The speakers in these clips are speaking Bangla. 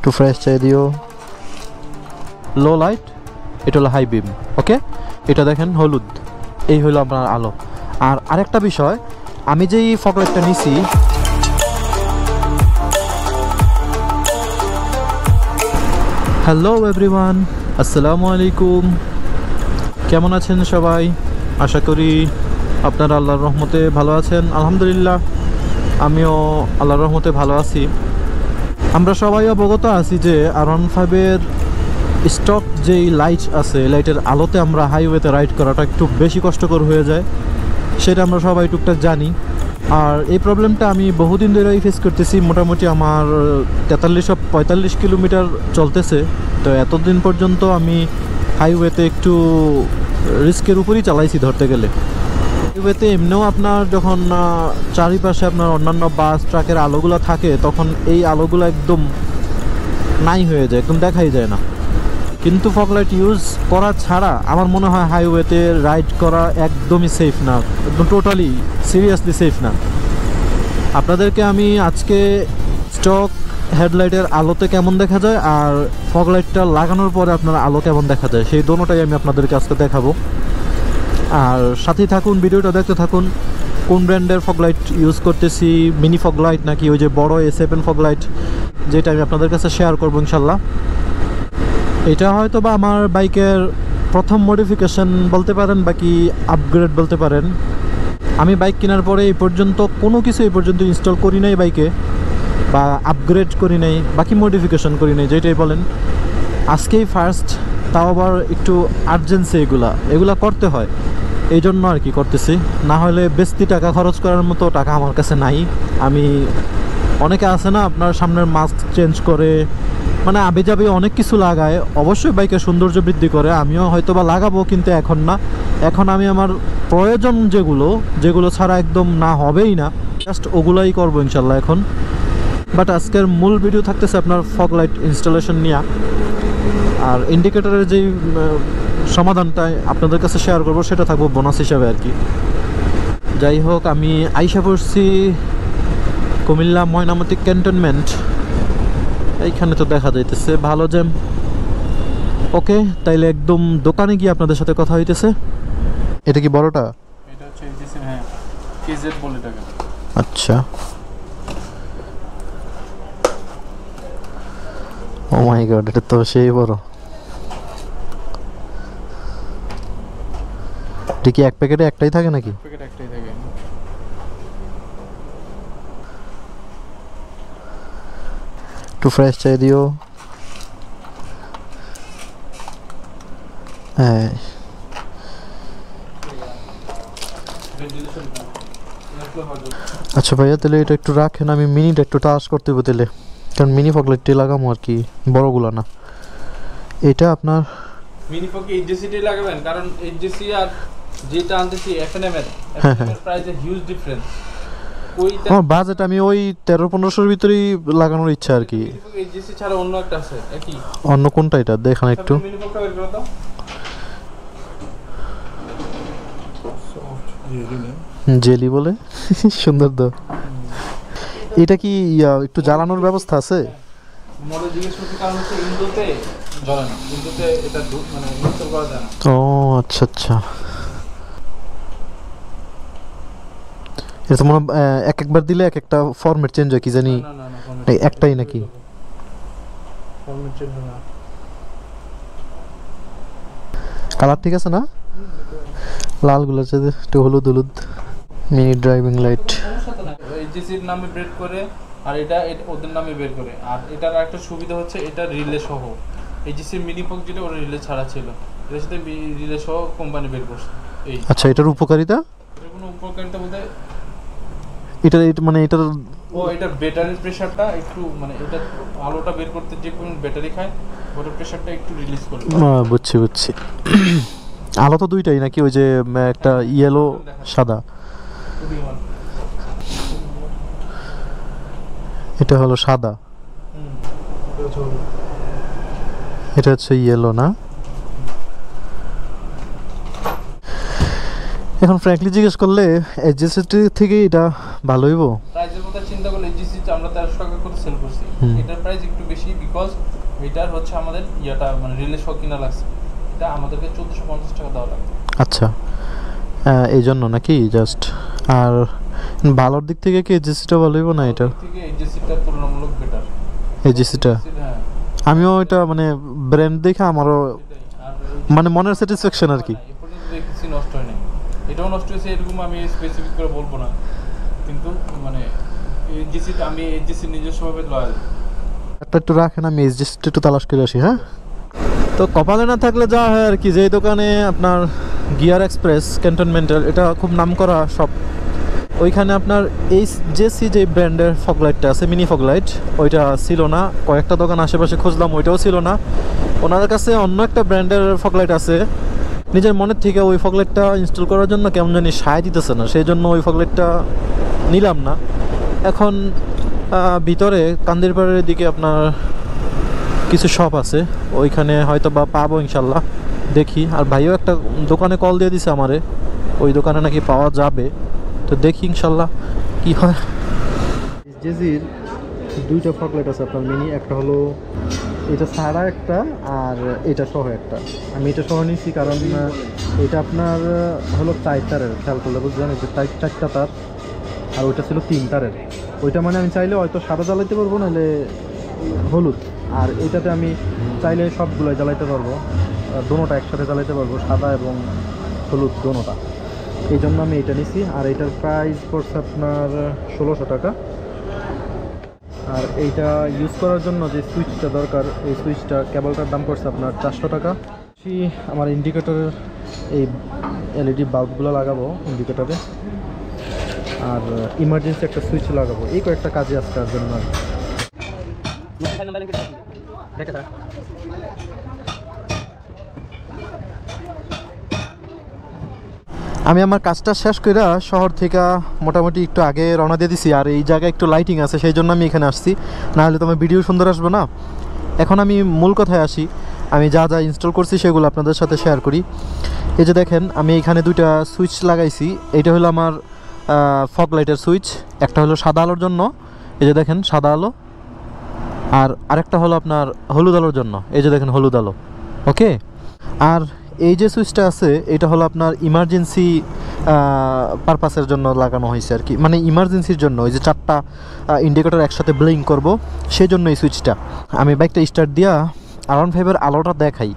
একটু ফ্রেশ চাই দিও। লো লাইট, এটা হলো হাই বিম। ওকে, এটা দেখেন হলুদ, এই হলো আপনার আলো। আর আরেকটা বিষয়, আমি যেই ফগ লাইটটা নিছি, হ্যালো এভরিওয়ান, আসসালামু আলাইকুম। কেমন আছেন সবাই? আশা করি আপনারা আল্লাহর রহমতে ভালো আছেন। আলহামদুলিল্লাহ, আমিও আল্লাহর রহমতে ভালো আছি। আমরা সবাই অবগত আছি যে R15-এর স্টক যেই লাইট আছে, লাইটের আলোতে আমরা হাইওয়েতে রাইড করাটা একটু বেশি কষ্টকর হয়ে যায়, সেটা আমরা সবাই টুকটাক জানি। আর এই প্রবলেমটা আমি বহুদিন ধরেই ফেস করতেছি। মোটামুটি আমার 43-45 কিলোমিটার চলতেছে। তো এতদিন পর্যন্ত আমি হাইওয়েতে একটু রিস্কের উপরই চালাইছি ধরতে গেলে। হাইওয়েতে এমনিও আপনার যখন চারিপাশে আপনার অন্যান্য বাস ট্রাকের আলোগুলো থাকে, তখন এই আলোগুলো একদম নাই হয়ে যায়, একদম দেখাই যায় না। কিন্তু ফগ লাইট ইউজ করা ছাড়া আমার মনে হয় হাইওয়েতে রাইড করা একদমই সেফ না, একদম টোটালি সিরিয়াসলি সেফ না। আপনাদেরকে আমি আজকে স্টক হেডলাইটের আলোতে কেমন দেখা যায় আর ফগ লাইটটা লাগানোর পরে আপনার আলো কেমন দেখা যায়, সেই দোনোটাই আমি আপনাদেরকে আজকে দেখাবো। আর সাথেই থাকুন, ভিডিওটা দেখতে থাকুন। কোন ব্র্যান্ডের ফগ লাইট ইউজ করতেছি, মিনি ফগ লাইট নাকি ওই যে বড় A7 ফগ লাইট, যেটা আমি আপনাদের কাছে শেয়ার করবো ইনশাল্লাহ। এটা হয়তো বা আমার বাইকের প্রথম মডিফিকেশন বলতে পারেন, বাকি আপগ্রেড বলতে পারেন। আমি বাইক কেনার পরে এই পর্যন্ত কোনো কিছু এই পর্যন্ত ইনস্টল করি নাই বাইকে, বা আপগ্রেড করি নাই, বাকি মডিফিকেশন করি নাই, যেটাই বলেন। আজকেই ফার্স্ট, তাও আবার একটু আর্জেন্সি, এগুলা করতে হয়, এই জন্য আর কি করতেছি। না হলে বেশি টাকা খরচ করার মতো টাকা আমার কাছে নাই। আমি অনেকে আছে না, আপনার সামনের মাস্ক চেঞ্জ করে, মানে আবিজাবি অনেক কিছু লাগায়, অবশ্যই বাইকের সৌন্দর্য বৃদ্ধি করে। আমিও হয়তো বা লাগাবো, কিন্তু এখন না। এখন আমি আমার প্রয়োজন যেগুলো ছাড়া একদম না হবেই না, জাস্ট ওগুলাই করবো ইনশাল্লাহ এখন। বাট আজকের মূল ভিডিও থাকতেছে আপনার ফগ লাইট ইনস্টলেশন নিয়ে, আর ইন্ডিকেটরের যেই সমাধানটা আপনাদের কাছে শেয়ার করবো, সেটা থাকবো বোনাস হিসাবে আর কি। যাই হোক, আমি আইসা পড়ছি কুমিল্লা ময়নামতি ক্যান্টনমেন্ট। এইখানে তো দেখা যাইতেছে ভালো জ্যাম। ওকে, তাইলে একদম দোকানে গিয়ে আপনাদের সাথে কথা হইতেছে। এটা কি বড়টা? এটা হচ্ছে হ্যাঁ, 𝐘𝐨𝐧 বলে টাকা। আচ্ছা, ও মাই গড, এটা তো সেই বড়। এটা কি এক প্যাকেটে একটাই থাকে নাকি? প্যাকেট একটাই থাকে। একটু ফ্রেশ চাই দিও। হ্যাঁ, আচ্ছা ভাইয়া, তাহলে এটা একটু রাখেন, আমি মিনিটা একটু টাচ করতে হবে তাহলে, কারণ মিনি ফগ লাইটটি লাগাবো আর কি, বড়গুলো না। এটা আপনার মিনি ফগ HJG লাগাবেন, কারণ HJG আর যেটা আনতেছি FNM এর প্রাইসে হিউজ ডিফারেন্স। আমার বাজেট, আমি ওই 1300-1500-এর ভিতরেই লাগানোর ইচ্ছা আর কি। HJG ছাড়া অন্য একটা আছে একই। অন্য কোনটা এটা দেখান একটু। মিনি ফগটা বের করো তো। জেলি বলে, সুন্দর তো। এটা কি একটু জ্বালানোর ব্যবস্থা আছে? মডেল জিজ্ঞেস করতে, কারণ হচ্ছে ইন্দোতে জ্বলে না, ইন্দোতে এটা মানে ইনস্টল করা যায় না। ও আচ্ছা আচ্ছা, এটা তো মনে একবার দিলে এক একটা ফরম্যাট চেঞ্জ হয় কি জানি। না, একটাই নাকি? ফরম্যাট চেঞ্জ না। কালার ঠিক আছে না? লালগুলো আছে, একটু হলুদ হলুদ। মিনি ড্রাইভিং লাইট HJG-র নামে বের করে, আর এটা ওদের নামে বের করে। আর এটার একটা সুবিধা হচ্ছে এটা রিলে সহ। HJG-র মিনি ফগ যেটা, ওর রিলে ছাড়া ছিল, এর সাথে রিলে সহ কোম্পানি বের করছে। এই আচ্ছা, এটার উপকারিতা? এর কোনো উপকারিতা বলতে এটা মানে এটার এটার ব্যাটারির প্রেসারটা একটু, মানে এটা আলোটা বের করতে যে কোন ব্যাটারি খায়, ওটার প্রেসারটা একটু রিলিজ করে। বুঝছি বুঝছি। আলো তো দুইটাই নাকি? ওই যে একটা ইয়েলো সাদা, এটা হলো সাদা, এটা হচ্ছে ইয়েলো না? এখন ফ্র্যাঙ্কলি জিজ্ঞেস করলে HJG থেকে এটা ভালো হইব? প্রাইসের কথা চিন্তা করলে এইচজিসিটা আমরা 1300 টাকা করে সেল করছি। এটার প্রাইস একটু বেশি, বিকজ এটার হচ্ছে আমাদের ইয়াটা মানে রিলে সহ কিনা লাগছে, এটা আমাদেরকে 1450 টাকা দেওয়া লাগবে। আচ্ছা, এই জন্য নাকি জাস্ট। আর ভালোর দিক থেকে কি এইচজিসিটা ভালো হইব না? এটা থেকে এইচজিসিটা তুলনামূলক বেটার। এইচজিসিটা হ্যাঁ, আমিও এটা মানে ব্র্যান্ড দেখে আমারও মানে মনের স্যাটিসফ্যাকশন আর কি। এই পর্যন্ত দেখছি নষ্ট হয় নাই, এটাও নষ্ট হয়েছে এরকম আমি স্পেসিফিক করে বলবো না, কিন্তু মানে এইচজিসিটা আমি এইচজিসি নিজস্বভাবে লয়াল। একটা একটু রাখেন, আমি এইচজিসিটা একটু তালাশ করে আসি। হ্যাঁ, তো কপালে না থাকলে যা হয় আর কি। যেই দোকানে আপনার গিয়ার এক্সপ্রেস ক্যান্টনমেন্টাল, এটা খুব নামকরা শপ, ওইখানে আপনার HJC যে ব্র্যান্ডের ফগলাইটটা আছে, মিনি ফগলাইট, ওইটা ছিল না। কয়েকটা দোকান আশেপাশে খুঁজলাম, ওইটাও ছিল না। ওনাদের কাছে অন্য একটা ব্র্যান্ডের ফগলাইট আছে। নিজের মনের থেকে ওই ফগলাইটটা ইনস্টল করার জন্য কেমন জানি সায় দিতেছে না, সেই জন্য ওই ফগলাইটটা নিলাম না। এখন ভিতরে কান্দিরপাড়ের দিকে আপনার কিছু শপ আছে, ওইখানে হয়তো বা পাবো ইনশাল্লাহ, দেখি। আর ভাইও একটা দোকানে কল দিয়ে দিছে আমারে, ওই দোকানে নাকি পাওয়া যাবে, তো দেখি ইনশাল্লাহ কি হয়। জেজির দুইটা ফগলাইট আছে আপনার মিনি, একটা হলো এটা ছাড়া একটা, আর এটা সহ একটা। আমি এটা সহ নিয়েছি কারণ এটা আপনার হলো 4 তারের, খেয়াল করলে বুঝলেন, এই যে 4টা তার, আর ওইটা ছিল 3 তারের। ওইটা মানে আমি চাইলে হয়তো সাদা জ্বালাইতে পারবো, নাহলে হলুদ। আর এটাতে আমি চাইলে সবগুলোই জ্বালাইতে পারবো, দোনোটা একসাথে জ্বালাইতে পারবো, সাদা এবং হলুদ দোনোটা। এই জন্য আমি এটা নিছি। আর এটার প্রাইস পড়ছে আপনার 1600 টাকা। আর এইটা ইউজ করার জন্য যে সুইচটা দরকার, এই সুইচটা কেবলটার দাম পড়ছে আপনার 400 টাকা। আমার ইন্ডিকেটরের এই এলইডি বাল্বগুলো লাগাবো ইন্ডিকেটরে, আর ইমার্জেন্সি একটা সুইচ লাগাবো, এই কয়েকটা কাজে আসছে তার জন্য। আমি আমার কাজটা শেষ করে শহর থেকে মোটামুটি একটু আগে রওনা দিয়ে দিছি। আর এই জায়গায় একটু লাইটিং আছে, সেই জন্য আমি এখানে আসছি, নাহলে তো আমার ভিডিও সুন্দর আসবে না। এখন আমি মূল কথায় আসি, আমি যা যা ইনস্টল করছি সেগুলো আপনাদের সাথে শেয়ার করি। এই যে দেখেন, আমি এখানে দুইটা সুইচ লাগাইছি। এইটা হলো আমার ফগ লাইটের সুইচ, একটা হলো সাদা আলোর জন্য, এই যে দেখেন সাদা আলো, আর আরেকটা হলো আপনার হলুদ আলোর জন্য, এই যে দেখেন হলুদ আলো। ওকে, আর এই যে সুইচটা আছে এটা হলো আপনার ইমার্জেন্সি পারপাসের জন্য লাগানো হয়েছে আর কি, মানে ইমার্জেন্সির জন্য। ওই যে 4টা ইন্ডিকেটর একসাথে ব্লিঙ্ক করব, সেই জন্য এই সুইচটা। আমি বাইকটা স্টার্ট দিয়া R15-এর আলোটা দেখাই।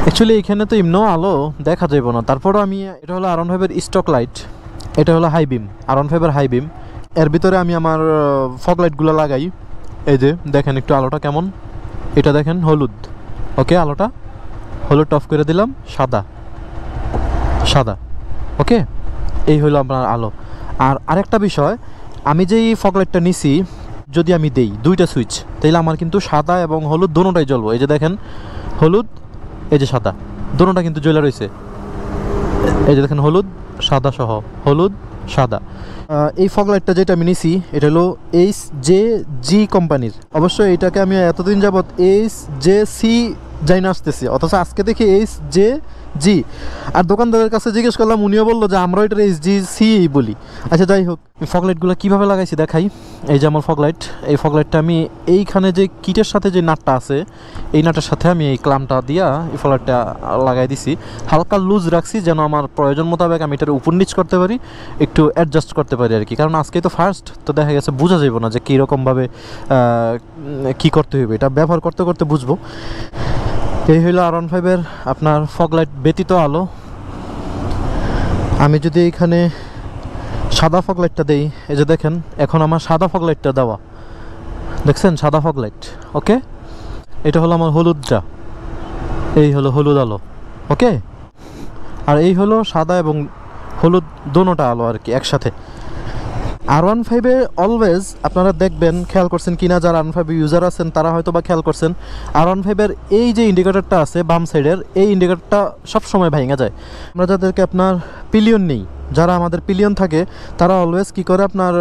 অ্যাকচুয়ালি এখানে তো এমনও আলো দেখা যাব না, তারপরও আমি, এটা হলো R15-এর স্টক লাইট, এটা হলো হাই বিম, R15-এর হাই বিম। এর ভিতরে আমি আমার ফগ লাইটগুলো লাগাই। এই যে দেখেন একটু আলোটা কেমন, এটা দেখেন হলুদ। ওকে, আলোটা হলুদ অফ করে দিলাম, সাদা সাদা। ওকে, এই হলো আপনার আলো। আর আরেকটা বিষয়, আমি যেই ফগ লাইটটা নিছি, যদি আমি দেই দুইটা সুইচ, তাহলে আমার কিন্তু সাদা এবং হলুদ দোনোটাই জ্বলবো। এই যে দেখেন হলুদ, এই যে সাদা, দোনোটা কিন্তু জ্বলে রয়েছে। এই যে দেখেন হলুদ সাদা সহ, হলুদ সাদা। এই ফগ লাইটটা যেটা আমি নিছি, এটা হলো HJG কোম্পানির। অবশ্যই এটাকে আমি এতদিন যাবৎ HJC যাই না আসতেছি, অথচ আজকে দেখি HJG। আর দোকানদারের কাছে জিজ্ঞেস করলাম, উনিও বললো যে আমরা এটার HJC বলি। আচ্ছা যাই হোক, ফগ লাইটগুলো কীভাবে লাগাইছি দেখাই। এই যে আমার ফগ লাইট, এই ফগ লাইটটা আমি এইখানে যে কিটের সাথে যে নাটটা আছে, এই নাটের সাথে আমি এই ক্লামটা দিয়া এই ফগ লাইটটা লাগাই দিছি। হালকা লুজ রাখছি যেন আমার প্রয়োজন মোতাবেক আমি এটার উপর নিচ করতে পারি, একটু অ্যাডজাস্ট করতে পারি আর কি। কারণ আজকেই তো ফার্স্ট, তো দেখা গেছে বোঝা যাবে না যে কীরকমভাবে কী করতে হবে, এটা ব্যবহার করতে করতে বুঝবো। এই হইলো R15-এর আপনার ফগ লাইট ব্যতীত আলো। আমি যদি এখানে সাদা ফগ লাইটটা দেই, এই যে দেখেন এখন আমার সাদা ফগ লাইটটা দেওয়া, দেখছেন সাদা ফগ লাইট। ওকে, এটা হলো আমার হলুদটা, এই হলো হলুদ আলো। ওকে, আর এই হলো সাদা এবং হলুদ দোনোটা আলো আর কি একসাথে। R15-এ অলওয়েজ আপনারা দেখবেন, খেয়াল করছেন কিনা, যারা R15 ইউজার আছেন তারা হয়তো বা খেয়াল করছেন, R15-এর এই যে ইন্ডিকেটরটা আছে বাম সাইডের, এই ইন্ডিকেটরটা সবসময় ভাঙা যায়। আমরা যাদেরকে আপনার পিলিয়ন নেই, যারা আমাদের পিলিয়ন থাকে তারা অলওয়েজ কি করে আপনার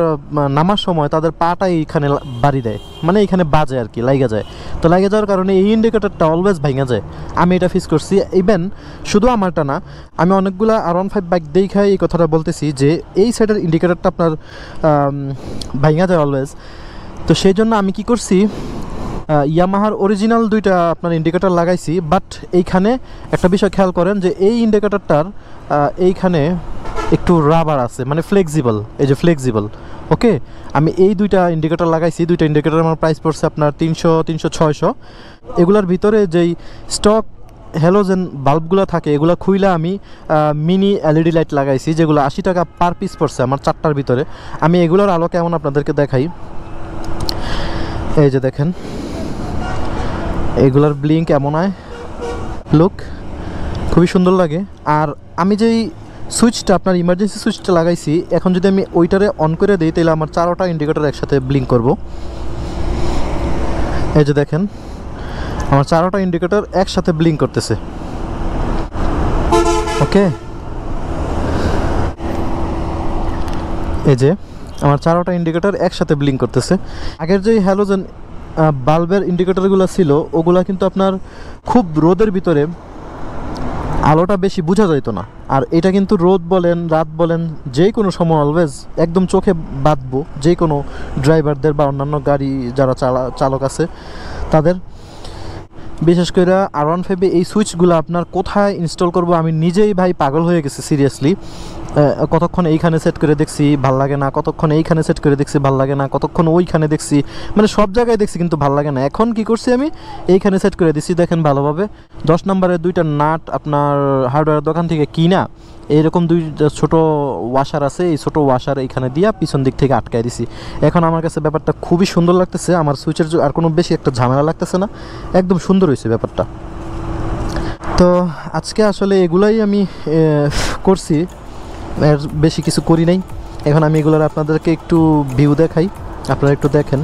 নামার সময় তাদের পাটা এইখানে বাড়ি দেয়, মানে এইখানে বাজে আর কি, লাগা যায়। তো লাগা যাওয়ার কারণে এই ইন্ডিকেটরটা অলওয়েজ ভাঙা যায়। আমি এটা ফিক্স করছি, ইভেন শুধু আমারটা না, আমি অনেকগুলা R15 বাইক দেখাই এই কথাটা বলতেছি যে এই সাইডের ইন্ডিকেটরটা আপনার ভাঙা যায় অলওয়েজ। তো সেই জন্য আমি কি করছি, ইয়ামাহার অরিজিনাল দুইটা আপনার ইন্ডিকেটর লাগাইছি। বাট এইখানে একটা বিষয় খেয়াল করেন যে এই ইন্ডিকেটরটার এইখানে একটু রাবার আছে, মানে ফ্লেক্সিবল, এই যে ফ্লেক্সিবল। ওকে, আমি এই দুইটা ইন্ডিকেটর লাগাইছি। দুইটা ইন্ডিকেটর আমার প্রাইস পড়ছে আপনার 300, 600। এগুলার ভিতরে যেই স্টক হ্যালোজেন বাল্বগুলো থাকে এগুলো খুইলা আমি মিনি LED লাইট লাগাইছি, যেগুলো 80 টাকা পার পিস পড়ছে আমার 4টার ভিতরে। আমি এগুলোর আলো কেমন আপনাদেরকে দেখাই। এই যে দেখেন এগুলার ব্লিঙ্ক এমন হয়, লুক খুবই সুন্দর লাগে। আর আমি যেই সুইচটা আপনার ইমার্জেন্সি সুইচটা লাগাইছি, এখন যদি আমি ওইটারে অন করে দিই তাহলে আমার 4টা ইন্ডিকেটর একসাথে ব্লিঙ্ক করব। এই যে দেখেন আমার 4টা ইন্ডিকেটর একসাথে ব্লিঙ্ক করতেছে। ওকে, এই যে আমার 4টা ইন্ডিকেটর একসাথে ব্লিঙ্ক করতেছে। আগের যে হ্যালোজেন বাল্বের ইন্ডিকেটরগুলো ছিল ওগুলা কিন্তু আপনার খুব রোদের ভিতরে আলোটা বেশি বোঝা যাইতো না। আর এটা কিন্তু রোদ বলেন রাত বলেন যে কোনো সময় অলওয়েজ একদম চোখে বাঁধবো, যে কোনো ড্রাইভারদের বা অন্যান্য গাড়ি যারা চালক আছে তাদের। বিশেষ করে R15 এই সুইচগুলো আপনার কোথায় ইনস্টল করব আমি নিজেই ভাই পাগল হয়ে গেছি সিরিয়াসলি। কতক্ষণ এইখানে সেট করে দেখছি ভাল লাগে না, কতক্ষণ এইখানে সেট করে দেখছি ভাল লাগে না, কতক্ষণ ওইখানে দেখছি, মানে সব জায়গায় দেখছি কিন্তু ভাল লাগে না। এখন কি করছি আমি এইখানে সেট করে দিছি, দেখেন ভালোভাবে। 10 নম্বরের দুইটা নাট আপনার হার্ডওয়্যার দোকান থেকে কিনা এইরকম দুইটা ছোট ওয়াশার আছে, এই ছোট ওয়াশার এইখানে দিয়া পিছন দিক থেকে আটকায় দিছি। এখন আমার কাছে ব্যাপারটা খুবই সুন্দর লাগতেছে, আমার সুইচের আর কোনো বেশি একটা ঝামেলা লাগতেছে না, একদম সুন্দর হয়েছে ব্যাপারটা। তো আজকে আসলে এগুলাই আমি করছি, এর বেশি কিছু করি নাই। এখন আমি এগুলোর আপনাদেরকে একটু ভিউ দেখাই, আপনারা একটু দেখেন।